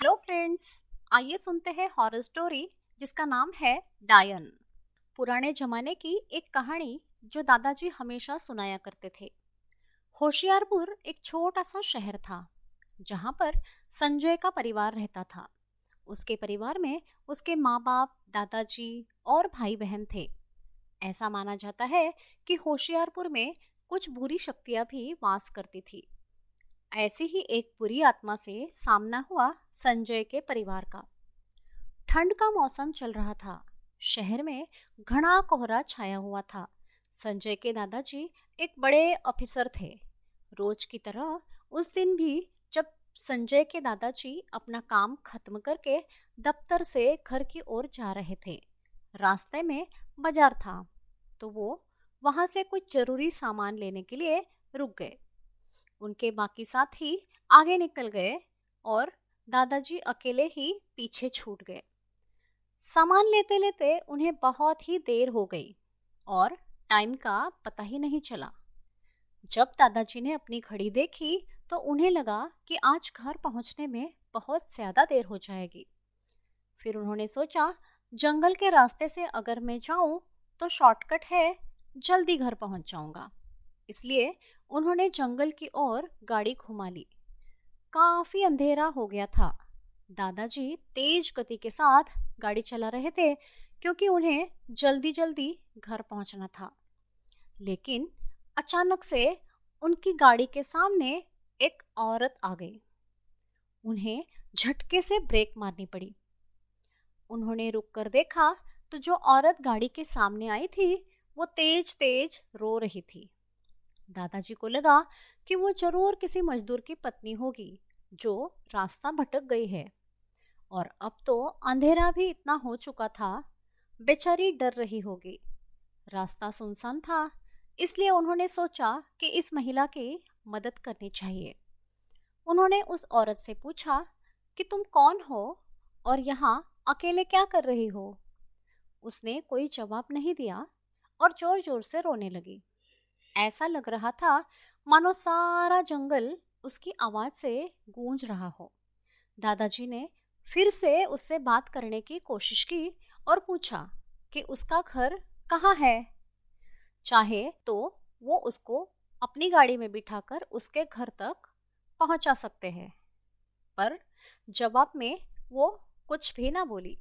Hello friends, आइए सुनते हैं हॉरर स्टोरी जिसका नाम है डायन। पुराने जमाने की एक कहानी जो दादाजी हमेशा सुनाया करते थे। होशियारपुर एक छोटा सा शहर था जहाँ पर संजय का परिवार रहता था। उसके परिवार में उसके माँ बाप, दादाजी और भाई बहन थे। ऐसा माना जाता है कि होशियारपुर में कुछ बुरी शक्तियाँ भी वास करती थी। ऐसी ही एक बुरी आत्मा से सामना हुआ संजय के परिवार का। ठंड का मौसम चल रहा था। शहर में घना कोहरा छाया हुआ था। संजय के दादाजी एक बड़े ऑफिसर थे। रोज की तरह उस दिन भी जब संजय के दादाजी अपना काम खत्म करके दफ्तर से घर की ओर जा रहे थे, रास्ते में बाजार था, तो वो वहां से कुछ जरूरी सामान लेने के लिए रुक गए। उनके बाकी साथी आगे निकल गए और दादाजी अकेले ही पीछे छूट गए। सामान लेते लेते उन्हें बहुत ही देर हो गई और टाइम का पता ही नहीं चला। जब दादाजी ने अपनी घड़ी देखी तो उन्हें लगा कि आज घर पहुंचने में बहुत ज्यादा देर हो जाएगी। फिर उन्होंने सोचा, जंगल के रास्ते से अगर मैं जाऊं तो शॉर्टकट है, जल्दी घर पहुंच जाऊंगा। इसलिए उन्होंने जंगल की ओर गाड़ी घुमा ली। काफी अंधेरा हो गया था। दादाजी तेज गति के साथ गाड़ी चला रहे थे क्योंकि उन्हें जल्दी जल्दी घर पहुंचना था। लेकिन अचानक से उनकी गाड़ी के सामने एक औरत आ गई। उन्हें झटके से ब्रेक मारनी पड़ी। उन्होंने रुक कर देखा तो जो औरत गाड़ी के सामने आई थी वो तेज तेज रो रही थी। दादाजी को लगा कि वो जरूर किसी मजदूर की पत्नी होगी जो रास्ता भटक गई है। और अब तो अंधेरा भी इतना हो चुका था, बेचारी डर रही होगी। रास्ता सुनसान था, इसलिए उन्होंने सोचा कि इस महिला की मदद करनी चाहिए। उन्होंने उस औरत से पूछा कि तुम कौन हो और यहाँ अकेले क्या कर रही हो। उसने कोई जवाब नहीं दिया और जोर जोर से रोने लगी। ऐसा लग रहा था मानो सारा जंगल उसकी आवाज से गूंज रहा हो। दादाजी ने फिर से उससे बात करने की कोशिश की और पूछा कि उसका घर कहाँ है। चाहे तो वो उसको अपनी गाड़ी में बिठाकर उसके घर तक पहुंचा सकते हैं। पर जवाब में वो कुछ भी ना बोली।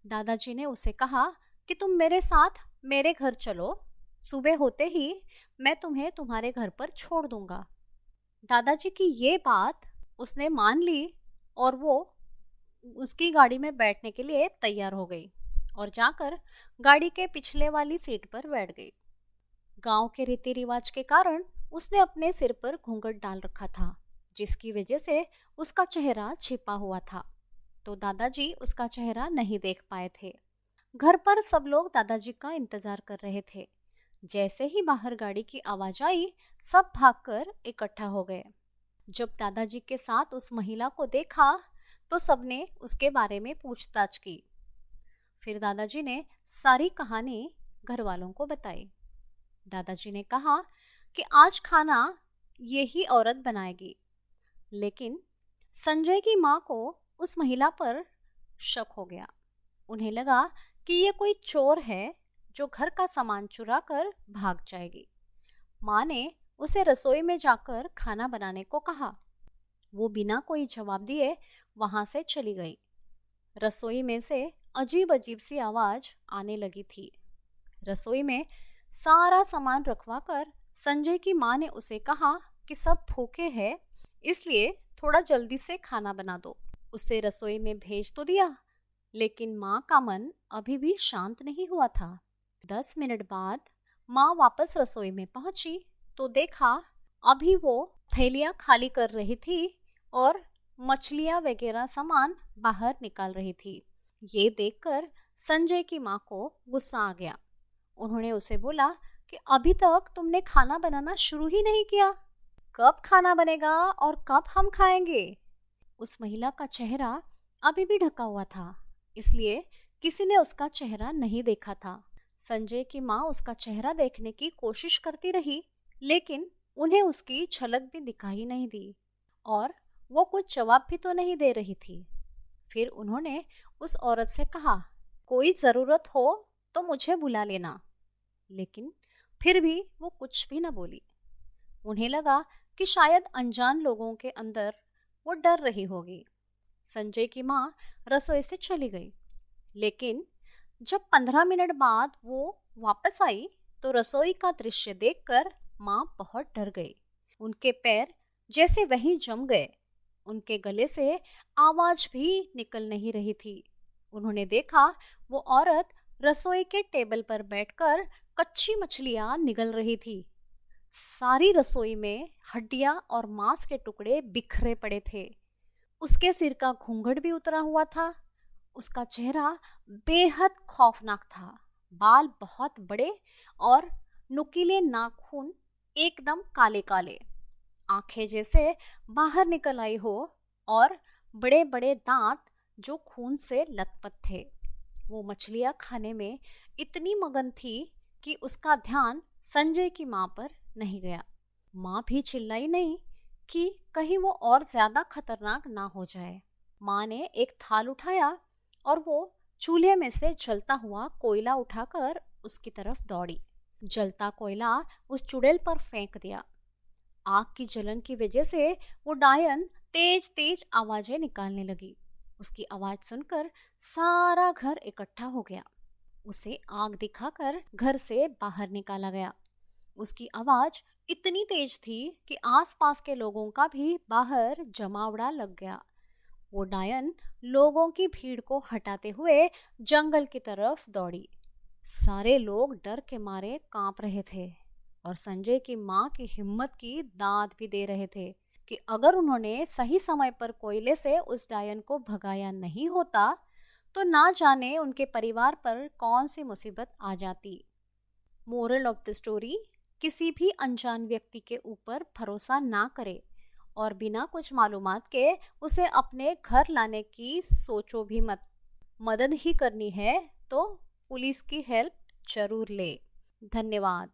दादाजी ने उसे कहा कि तुम मेरे साथ मेरे घर चलो, सुबह होते ही मैं तुम्हें तुम्हारे घर पर छोड़ दूंगा। दादाजी की ये बात उसने मान ली और वो उसकी गाड़ी में बैठने के लिए तैयार हो गई और जाकर गाड़ी के पिछले वाली सीट पर बैठ गई। गांव के रीति रिवाज के कारण उसने अपने सिर पर घूंघट डाल रखा था, जिसकी वजह से उसका चेहरा छिपा हुआ था, तो दादाजी उसका चेहरा नहीं देख पाए थे। घर पर सब लोग दादाजी का इंतजार कर रहे थे। जैसे ही बाहर गाड़ी की आवाज आई, सब भागकर इकट्ठा हो गए। जब दादाजी के साथ उस महिला को देखा तो सबने उसके बारे में पूछताछ की। फिर दादाजी ने सारी कहानी घर वालों को बताई। दादाजी ने कहा कि आज खाना यही औरत बनाएगी। लेकिन संजय की माँ को उस महिला पर शक हो गया। उन्हें लगा कि ये कोई चोर है जो घर का सामान चुरा कर भाग जाएगी। माँ ने उसे रसोई में जाकर खाना बनाने को कहा। वो बिना कोई जवाब दिए वहां से चली गई। रसोई में से अजीब अजीब सी आवाज आने लगी थी। रसोई में सारा सामान रखवा कर संजय की माँ ने उसे कहा कि सब भूखे हैं, इसलिए थोड़ा जल्दी से खाना बना दो। उसे रसोई में भेज तो दिया, लेकिन माँ का मन अभी भी शांत नहीं हुआ था। 10 मिनट बाद माँ वापस रसोई में पहुंची तो देखा अभी वो थैलियाँ खाली कर रही थी और मछलियाँ वगैरह सामान बाहर निकाल रही थी। ये देखकर संजय की माँ को गुस्सा आ गया। उन्होंने उसे बोला कि अभी तक तुमने खाना बनाना शुरू ही नहीं किया, कब खाना बनेगा और कब हम खाएंगे। उस महिला का चेहरा अभी भी ढका हुआ था, इसलिए किसी ने उसका चेहरा नहीं देखा था। संजय की माँ उसका चेहरा देखने की कोशिश करती रही, लेकिन उन्हें उसकी झलक भी दिखाई नहीं दी और वो कुछ जवाब भी तो नहीं दे रही थी। फिर उन्होंने उस औरत से कहा, कोई ज़रूरत हो तो मुझे बुला लेना। लेकिन फिर भी वो कुछ भी न बोली। उन्हें लगा कि शायद अनजान लोगों के अंदर वो डर रही होगी। संजय की माँ रसोई से चली गई, लेकिन जब 15 मिनट बाद वो वापस आई तो रसोई का दृश्य देखकर माँ बहुत डर गई। उनके पैर जैसे वहीं जम गए, उनके गले से आवाज भी निकल नहीं रही थी। उन्होंने देखा वो औरत रसोई के टेबल पर बैठकर कच्ची मछलियां निगल रही थी। सारी रसोई में हड्डियां और मांस के टुकड़े बिखरे पड़े थे। उसके सिर का घूंघट भी उतरा हुआ था। उसका चेहरा बेहद खौफनाक था। बाल बहुत बड़े और नुकीले नाखून एकदम काले काले, आंखें जैसे बाहर निकल आई हो, और बड़े बड़े दांत जो खून से लथपथ थे। वो मछलियां खाने में इतनी मगन थी कि उसका ध्यान संजय की माँ पर नहीं गया। माँ भी चिल्लाई नहीं कि कहीं वो और ज्यादा खतरनाक ना हो जाए। माँ ने एक थाल उठाया और वो चूल्हे में से जलता हुआ कोयला उठाकर उसकी तरफ दौड़ी। जलता कोयला उस चुड़ैल पर फेंक दिया। आग की जलन की वजह से वो डायन तेज तेज आवाजें निकालने लगी। उसकी आवाज सुनकर सारा घर इकट्ठा हो गया। उसे आग दिखाकर घर से बाहर निकाला गया। उसकी आवाज इतनी तेज थी कि आसपास के लोगों का भी बाहर जमावड़ा लग गया। वो डायन लोगों की भीड़ को हटाते हुए जंगल की तरफ दौड़ी। सारे लोग डर के मारे कांप रहे थे और संजय की माँ की हिम्मत की दाद भी दे रहे थे कि अगर उन्होंने सही समय पर कोयले से उस डायन को भगाया नहीं होता तो ना जाने उनके परिवार पर कौन सी मुसीबत आ जाती। मोरल ऑफ द स्टोरी, किसी भी अनजान व्यक्ति के ऊपर भरोसा ना करे और बिना कुछ मालूमात के उसे अपने घर लाने की सोचो भी मत। मदद ही करनी है तो पुलिस की हेल्प जरूर ले। धन्यवाद।